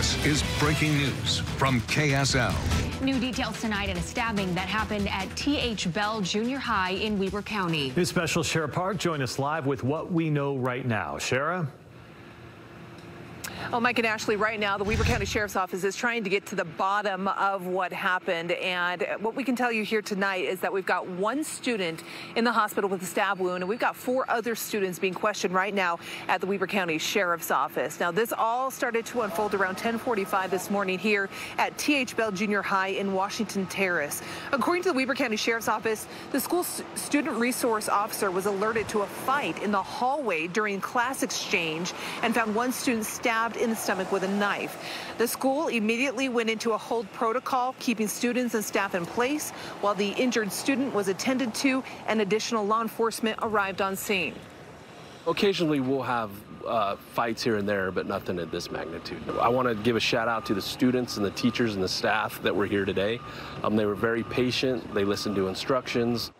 This is breaking news from KSL. New details tonight in a stabbing that happened at T.H. Bell Junior High in Weber County. News special Shara Park join us live with what we know right now. Shara? Well, Mike and Ashley, right now, the Weber County Sheriff's Office is trying to get to the bottom of what happened. And what we can tell you here tonight is that we've got one student in the hospital with a stab wound, and we've got 4 other students being questioned right now at the Weber County Sheriff's Office. Now, this all started to unfold around 10:45 this morning here at T.H. Bell Junior High in Washington Terrace. According to the Weber County Sheriff's Office, the school student resource officer was alerted to a fight in the hallway during class exchange and found one student stabbed in the stomach with a knife. The school immediately went into a hold protocol, keeping students and staff in place while the injured student was attended to and additional law enforcement arrived on scene. Occasionally we'll have fights here and there, but nothing at this magnitude. I want to give a shout out to the students and the teachers and the staff that were here today. They were very patient. They listened to instructions.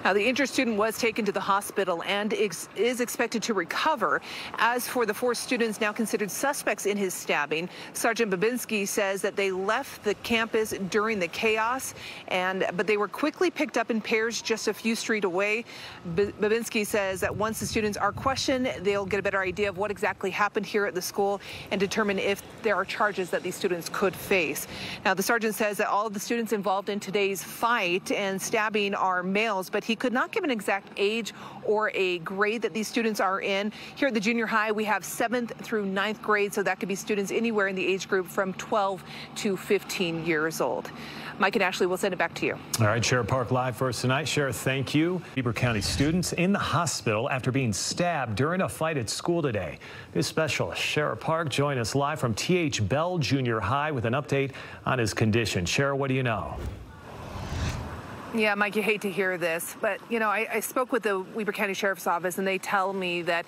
Now, the injured student was taken to the hospital and is expected to recover. As for the 4 students now considered suspects in his stabbing, Sergeant Babinski says that they left the campus during the chaos, but they were quickly picked up in pairs just a few streets away. Babinski says that once the students are questioned, they'll get a better idea of what exactly happened here at the school and determine if there are charges that these students could face. Now, the sergeant says that all of the students involved in today's fight and stabbing are males, but he could not give an exact age or a grade that these students are in. Here at the junior high, we have 7th through 9th grade, so that could be students anywhere in the age group from 12 to 15 years old. Mike and Ashley, we'll send it back to you. All right, Shara Park live for us tonight. Shara, thank you. Weber County students in the hospital after being stabbed during a fight at school today. This special Shara Park join us live from T.H. Bell Junior High with an update on his condition. Shara, what do you know? Yeah, Mike, you hate to hear this, but, you know, I spoke with the Weber County Sheriff's Office, and they tell me that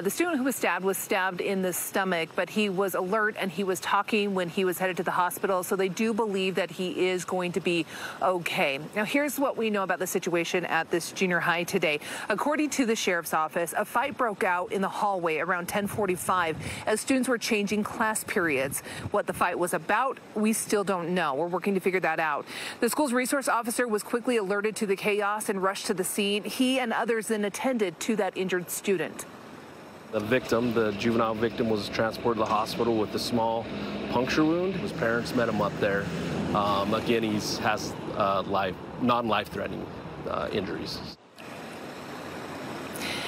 the student who was stabbed in the stomach, but he was alert and he was talking when he was headed to the hospital, so they do believe that he is going to be okay. Now, here's what we know about the situation at this junior high today. According to the Sheriff's Office, a fight broke out in the hallway around 10:45 as students were changing class periods. What the fight was about, we still don't know. We're working to figure that out. The school's resource officer was quickly alerted to the chaos and rushed to the scene. He and others then attended to that injured student. The victim, the juvenile victim, was transported to the hospital with a small puncture wound. His parents met him up there. Again, he has non-life-threatening injuries.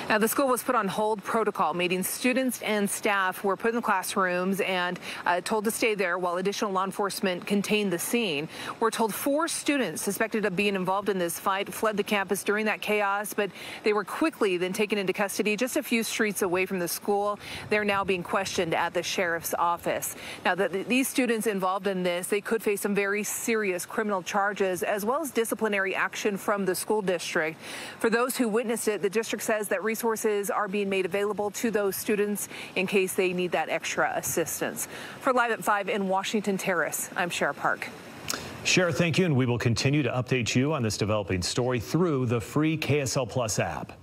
Now, the school was put on hold protocol, meaning students and staff were put in the classrooms and told to stay there while additional law enforcement contained the scene. We're told 4 students suspected of being involved in this fight fled the campus during that chaos, but they were quickly then taken into custody just a few streets away from the school. They're now being questioned at the sheriff's office. Now, these students involved in this, they could face some very serious criminal charges as well as disciplinary action from the school district. For those who witnessed it, the district says that resources are being made available to those students in case they need that extra assistance. For Live at 5 in Washington Terrace, I'm Shara Park. Shara, thank you, and we will continue to update you on this developing story through the free KSL Plus app.